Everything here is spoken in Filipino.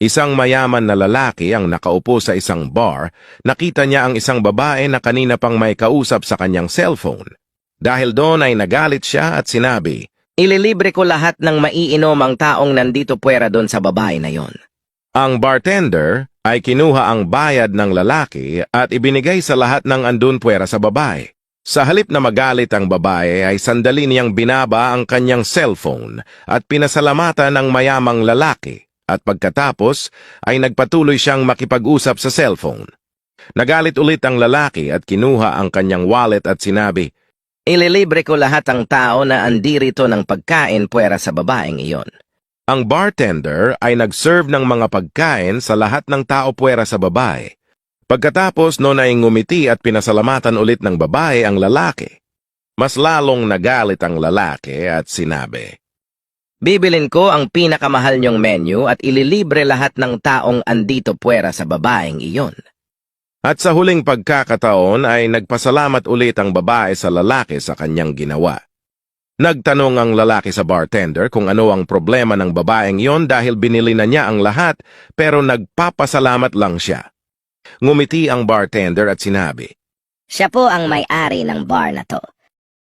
Isang mayaman na lalaki ang nakaupo sa isang bar, nakita niya ang isang babae na kanina pang may kausap sa kanyang cellphone. Dahil doon ay nagalit siya at sinabi, Ililibre ko lahat ng maiinom ang taong nandito puwera doon sa babae na yon. ang bartender ay kinuha ang bayad ng lalaki at ibinigay sa lahat ng andun puwera sa babae. Sa halip na magalit ang babae ay sandali niyang binaba ang kanyang cellphone at pinasalamatan ng mayamang lalaki at pagkatapos ay nagpatuloy siyang makipag-usap sa cellphone. Nagalit ulit ang lalaki at kinuha ang kanyang wallet at sinabi, Ililibre ko lahat ang tao na andirito ng pagkain puwera sa babaeng iyon. ang bartender ay nag-serve ng mga pagkain sa lahat ng tao puwera sa babae. Pagkatapos noon ay ngumiti at pinasalamatan ulit ng babae ang lalaki. Mas lalong nagalit ang lalaki at sinabi, Bibilin ko ang pinakamahal niyong menu at ililibre lahat ng taong andito puwera sa babaeng iyon. At sa huling pagkakataon ay nagpasalamat ulit ang babae sa lalaki sa kanyang ginawa. Nagtanong ang lalaki sa bartender kung ano ang problema ng babaeng iyon dahil binili na niya ang lahat pero nagpapasalamat lang siya. Ngumiti ang bartender at sinabi, Siya po ang may-ari ng bar na to.